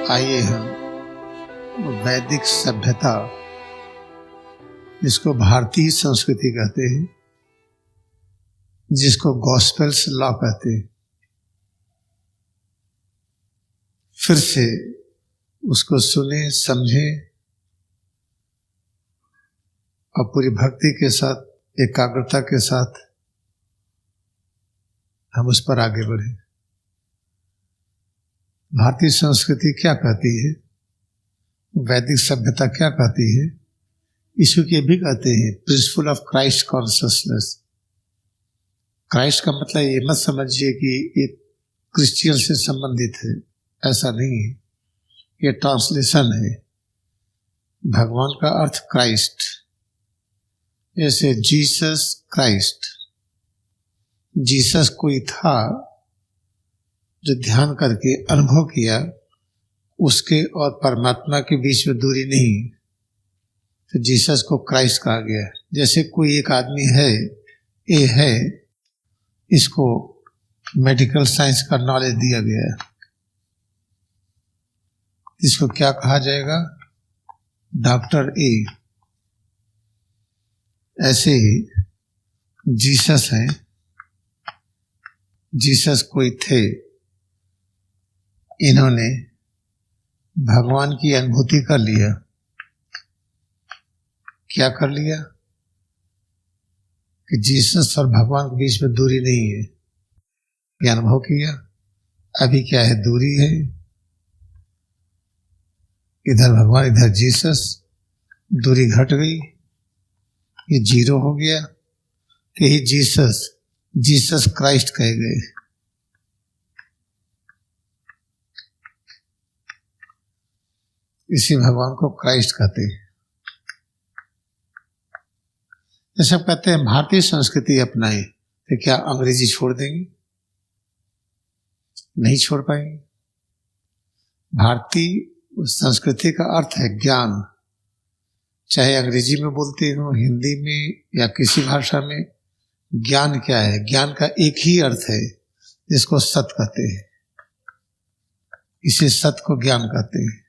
आइए हम वैदिक सभ्यता, जिसको भारतीय संस्कृति कहते हैं, जिसको गॉस्पेल्स लॉ कहते हैं, फिर से उसको सुने, समझे और पूरी भक्ति के साथ, एकाग्रता के साथ हम उस पर आगे बढ़े। भारतीय संस्कृति क्या कहती है, वैदिक सभ्यता क्या कहती है, इसको ये भी कहते हैं principle of Christ consciousness. Christ का मतलब ये मत समझिए कि ये क्रिश्चियन से संबंधित है, ऐसा नहीं है, ये ट्रांसलेशन है। भगवान का अर्थ क्राइस्ट, जैसे जीसस क्राइस्ट। जीसस कोई था जो ध्यान करके अनुभव किया, उसके और परमात्मा के बीच में दूरी नहीं, तो जीसस को क्राइस्ट कहा गया। जैसे कोई एक आदमी है, ये है, इसको मेडिकल साइंस का नॉलेज दिया गया है, इसको क्या कहा जाएगा? Doctor A. ऐसे ही जीसस है, जीसस कोई थे, इन्होंने भगवान की अनुभूति कर लिया। क्या कर लिया? कि जीसस और भगवान के बीच में दूरी नहीं है, ये अनुभव किया। अभी क्या है? दूरी है, इधर भगवान इधर जीसस, दूरी घट गई, ये जीरो हो गया, तो यही जीसस क्राइस्ट कहे गए। इसी भगवान को क्राइस्ट कहते हैं। जैसे आप कहते हैं भारतीय संस्कृति अपनाए, तो क्या अंग्रेजी छोड़ देंगे? नहीं छोड़ पाएंगे। भारतीय संस्कृति का अर्थ है ज्ञान, चाहे अंग्रेजी में बोलते हो, हिंदी में या किसी भाषा में। ज्ञान क्या है? ज्ञान का एक ही अर्थ है, जिसको सत्य कहते हैं। इसे सत्य को ज्ञान कहते हैं,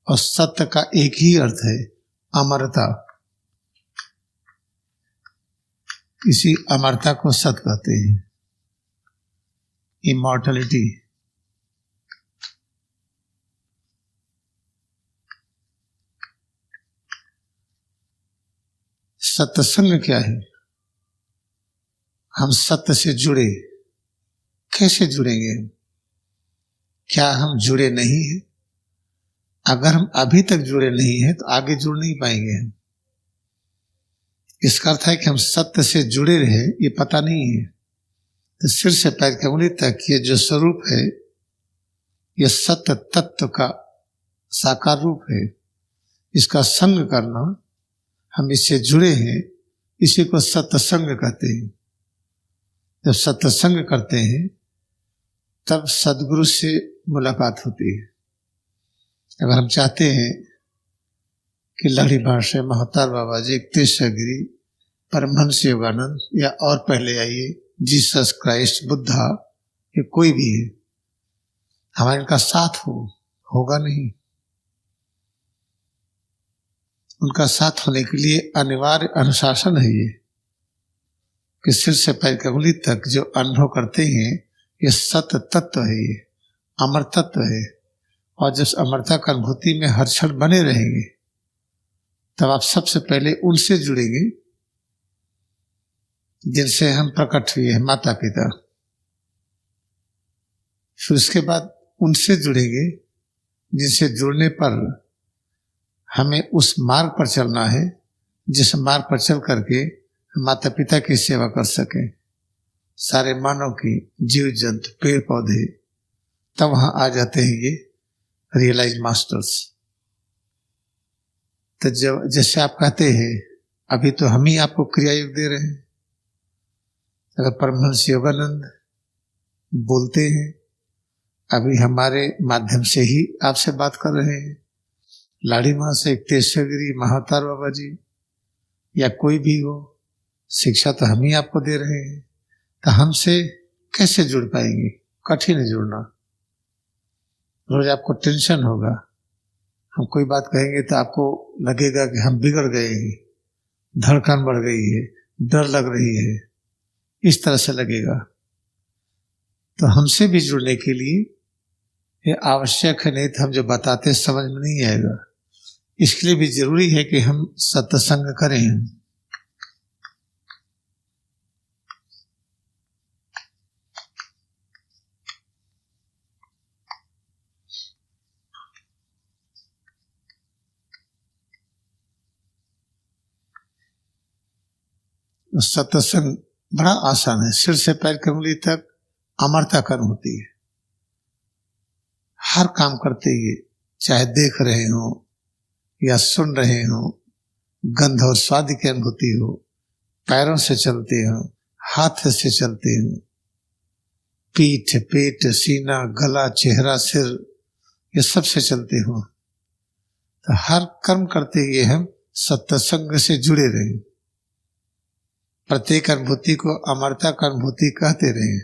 और सत्य का एक ही अर्थ है अमरता। इसी अमरता को सत्य कहते हैं, इमॉर्टलिटी। सत्संग क्या है? हम सत्य से जुड़े। कैसे जुड़ेंगे? क्या हम जुड़े नहीं हैं? अगर हम अभी तक जुड़े नहीं हैं तो आगे जुड़ नहीं पाएंगे हम। इसका अर्थ है कि हम सत्य से जुड़े रहे, ये पता नहीं है। तो सिर से पैर की उंगली तक ये जो स्वरूप है, ये सत्य तत्व का साकार रूप है। इसका संग करना, हम इससे जुड़े हैं, इसी को सत्संग कहते हैं। जब सत्संग करते हैं तब सदगुरु से मुलाकात होती है। अगर हम चाहते हैं कि लहरीबार से महतार बाबा जी, तीसरा गिरी, परमहंस योगानंद, या और पहले आइए जीसस क्राइस्ट, बुद्धा, ये कोई भी है, हमारे इनका साथ होगा नहीं। उनका साथ होने के लिए अनिवार्य अनुशासन है ये, कि सिर से पैर की उंगली तक जो अनुभव करते हैं, ये सत्य तत्व है, ये अमर तत्व है। और जिस अमरता का अनुभूति में हर क्षण बने रहेंगे, तब आप सबसे पहले उनसे जुड़ेंगे जिनसे हम प्रकट हुए हैं, माता पिता। फिर उसके बाद उनसे जुड़ेंगे जिनसे जुड़ने पर हमें उस मार्ग पर चलना है, जिस मार्ग पर चल करके माता पिता की सेवा कर सकें, सारे मानव की, जीव जंतु, पेड़ पौधे। तब वहां आ जाते हैं ये रियलाइज मास्टर्स। तो जब जैसे आप कहते हैं, अभी तो हम ही आपको क्रिया योग दे रहे हैं। अगर परमहंस योगानंद बोलते हैं, अभी हमारे माध्यम से ही आपसे बात कर रहे हैं। लाड़ी माँ से, तेजस्वगिरी, महातार बाबा जी, या कोई भी हो, शिक्षा तो हम ही आपको दे रहे हैं। तो हमसे कैसे जुड़ पाएंगे? कठिन है जुड़ना। रोज आपको टेंशन होगा, हम कोई बात कहेंगे तो आपको लगेगा कि हम बिगड़ गए हैं, धड़कन बढ़ गई है, डर लग रही है, इस तरह से लगेगा। तो हमसे भी जुड़ने के लिए ये आवश्यक है, नहीं तो हम जो बताते समझ में नहीं आएगा। इसके लिए भी जरूरी है कि हम सत्संग करें। सत्संग बड़ा आसान है, सिर से पैर की उंगली तक अमरता कर्म होती है। हर काम करते ही, चाहे देख रहे हो या सुन रहे हो, गंध और स्वाद की अनुभूति हो, पैरों से चलते हो, हाथ से चलते हो, पीठ, पेट, सीना, गला, चेहरा, सिर, ये सब से चलते हो, तो हर कर्म करते हुए हम सत्संग से जुड़े रहे। प्रत्येक अनुभूति को अमरता का अनुभूति कहते रहे,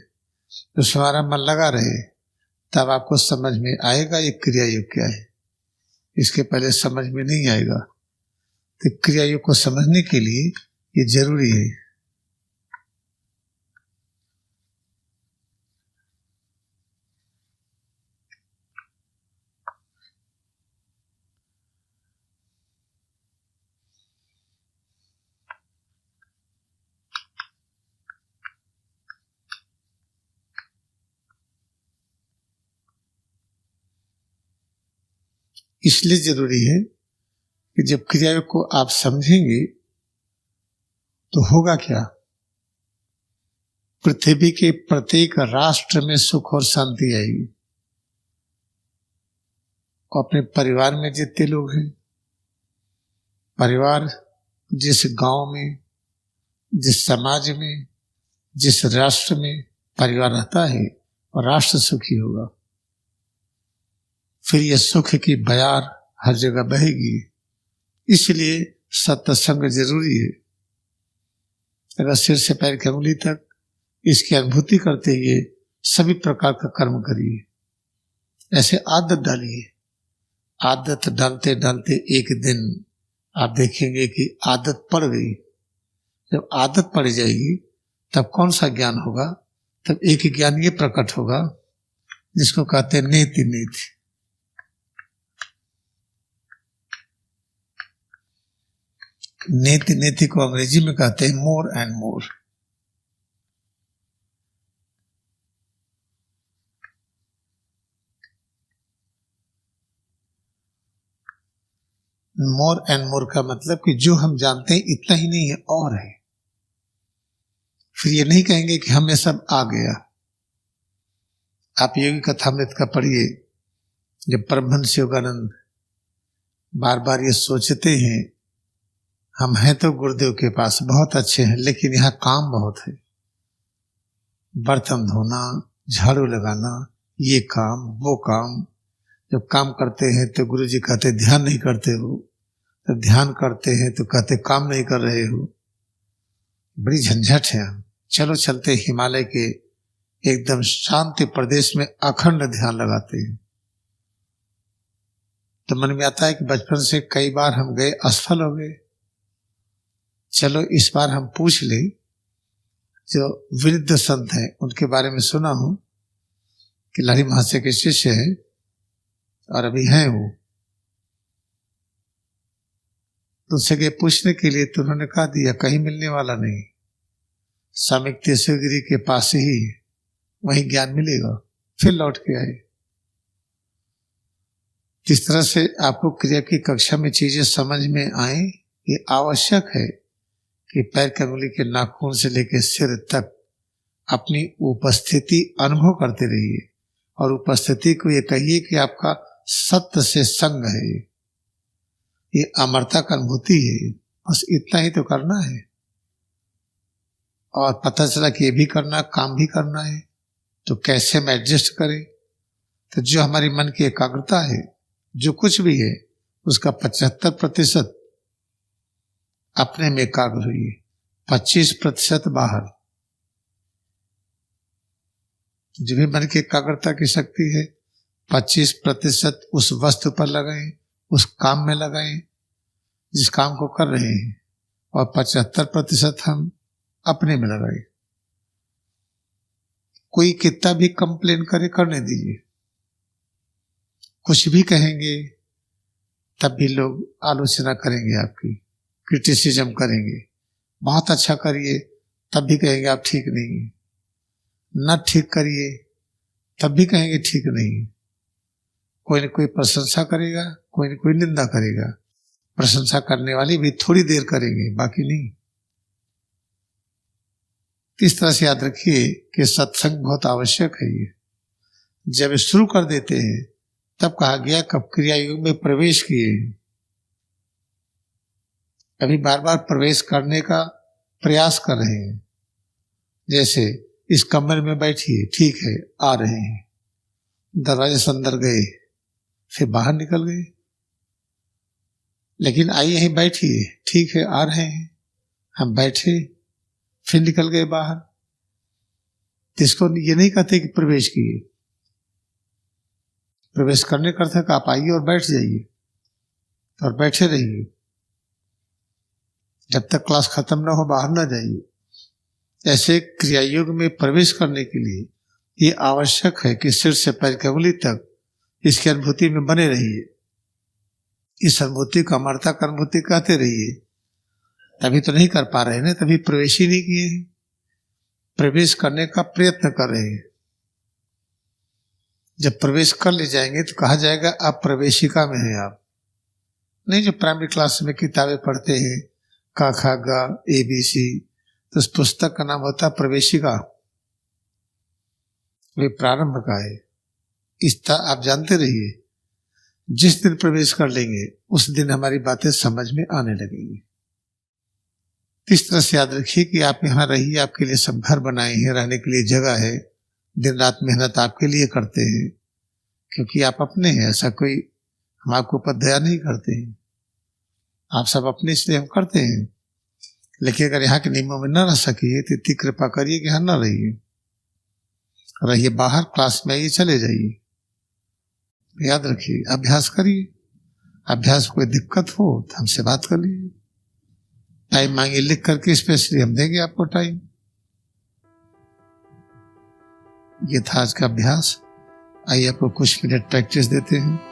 तो हमारा मन लगा रहे, तब आपको समझ में आएगा ये क्रिया योग क्या है। इसके पहले समझ में नहीं आएगा। तो क्रिया योग को समझने के लिए ये जरूरी है। इसलिए जरूरी है कि जब क्रिया योग को आप समझेंगे तो होगा क्या, पृथ्वी के प्रत्येक राष्ट्र में सुख और शांति आएगी। और अपने परिवार में जितने लोग हैं, परिवार जिस गांव में, जिस समाज में, जिस राष्ट्र में परिवार रहता है और राष्ट्र सुखी होगा। फिर यह सुख की बयार हर जगह बहेगी। इसलिए सत्संग जरूरी है। अगर सिर से पैर की उंगली तक इसकी अनुभूति करते हुए सभी प्रकार का कर्म करिए। ऐसे आदत डालिए। आदत डालते डालते एक दिन आप देखेंगे कि आदत पड़ गई। जब आदत पड़ जाएगी तब कौन सा ज्ञान होगा, तब एक ज्ञान ये प्रकट होगा जिसको कहते हैं नेति नेति। नेति नेति को अंग्रेजी में कहते हैं more and more. More and more का मतलब कि जो हम जानते हैं इतना ही नहीं है, और है। फिर ये नहीं कहेंगे कि हमें सब आ गया। आप योगी कथामृत का पढ़िए, जब परमहंस योगानंद बार बार ये सोचते हैं, हम हैं तो गुरुदेव के पास बहुत अच्छे हैं, लेकिन यहाँ काम बहुत है। बर्तन धोना, झाड़ू लगाना, ये काम वो काम। जब काम करते हैं तो गुरु जी कहते ध्यान नहीं करते हो, जब ध्यान करते हैं तो कहते काम नहीं कर रहे हो। बड़ी झंझट है। चलो चलते हिमालय के एकदम शांति प्रदेश में अखंड ध्यान लगाते हैं। तो मन में आता है कि बचपन से कई बार हम गए, असफल हो गए। चलो इस बार हम पूछ ले, जो वृद्ध संत हैं उनके बारे में सुना हूं कि लहरी महाशय के शिष्य हैं और अभी हैं वो। तो उनसे गए पूछने के लिए, तो उन्होंने कहा दिया कहीं मिलने वाला नहीं, स्वामी तेश्वरगिरी के पास ही वहीं ज्ञान मिलेगा। फिर लौट के आए। जिस तरह से आपको क्रिया की कक्षा में चीजें समझ में आए, ये आवश्यक है कि पैर की उंगली के नाखून से लेकर सिर तक अपनी उपस्थिति अनुभव करते रहिए। और उपस्थिति को ये कहिए कि आपका सत्य से संग है, ये अमरता का अनुभूति है। बस इतना ही तो करना है। और पता चला कि ये भी करना, काम भी करना है, तो कैसे हम एडजस्ट करें। तो जो हमारी मन की एकाग्रता है, जो कुछ भी है, उसका 75% अपने में एकाग्र हुई, 25% बाहर। जो भी मन की एकाग्रता की शक्ति है 25% उस वस्तु पर लगाएं, उस काम में लगाएं जिस काम को कर रहे हैं, और 75% हम अपने में लगाएं। कोई कितना भी कंप्लेन करे, करने दीजिए। कुछ भी कहेंगे तब भी लोग आलोचना करेंगे, आपकी क्रिटिसिज्म करेंगे। बहुत अच्छा करिए तब भी कहेंगे आप ठीक नहीं है, न ठीक करिए तब भी कहेंगे ठीक नहीं है। कोई न कोई प्रशंसा करेगा, कोई न कोई निंदा करेगा। प्रशंसा करने वाली भी थोड़ी देर करेंगे, बाकी नहीं। इस तरह से याद रखिए कि सत्संग बहुत आवश्यक है। ये जब शुरू कर देते हैं तब कहा गया कब क्रिया युग में प्रवेश किए। अभी बार बार प्रवेश करने का प्रयास कर रहे हैं। जैसे इस कमरे में बैठिए, ठीक है, आ रहे हैं, दरवाजे से अंदर गए, फिर बाहर निकल गए। लेकिन आइए यहीं बैठिए, ठीक है, आ रहे हैं, हम बैठे, फिर निकल गए बाहर। इसको ये नहीं कहते कि प्रवेश किए। प्रवेश करने का अर्थ है कि आप आइए और बैठ जाइए और बैठे रहिए, जब तक क्लास खत्म ना हो बाहर ना जाइए। ऐसे क्रिया युग में प्रवेश करने के लिए ये आवश्यक है कि सिर से पैर की उंगली तक इसकी अनुभूति में बने रहिए। इस अनुभूति को अमरता का अनुभूति कहते रहिए। तभी तो नहीं कर पा रहे हैं, तभी प्रवेश ही नहीं किए हैं। प्रवेश करने का प्रयत्न कर रहे हैं। जब प्रवेश कर ले जाएंगे तो कहा जाएगा आप प्रवेशिका में हैं। आप नहीं जो प्राइमरी क्लास में किताबें पढ़ते हैं, क ख ग ABC, तो उस पुस्तक का नाम होता है प्रवेशिका। वे प्रारंभ का है। इस तरह आप जानते रहिए, जिस दिन प्रवेश कर लेंगे उस दिन हमारी बातें समझ में आने लगेंगी। इस तरह से याद रखिए कि आप यहाँ रहिए, आपके लिए सब घर बनाए हैं, रहने के लिए जगह है। दिन रात मेहनत आपके लिए करते हैं क्योंकि आप अपने हैं। ऐसा कोई हम आपके ऊपर दया नहीं करते हैं, आप सब अपने, इसलिए हम करते हैं। लेकिन अगर यहाँ के नियमों में न रह सकिए तो इतनी कृपा करिए कि यहाँ न रहिए, रहिए बाहर, क्लास में आइए, चले जाइए। याद रखिए, अभ्यास करिए। अभ्यास कोई दिक्कत हो तो हमसे बात कर लीजिए, टाइम मांगिए लिख करके, स्पेशली हम देंगे आपको टाइम। ये था आज का अभ्यास। आइए आपको कुछ मिनट प्रैक्टिस देते हैं।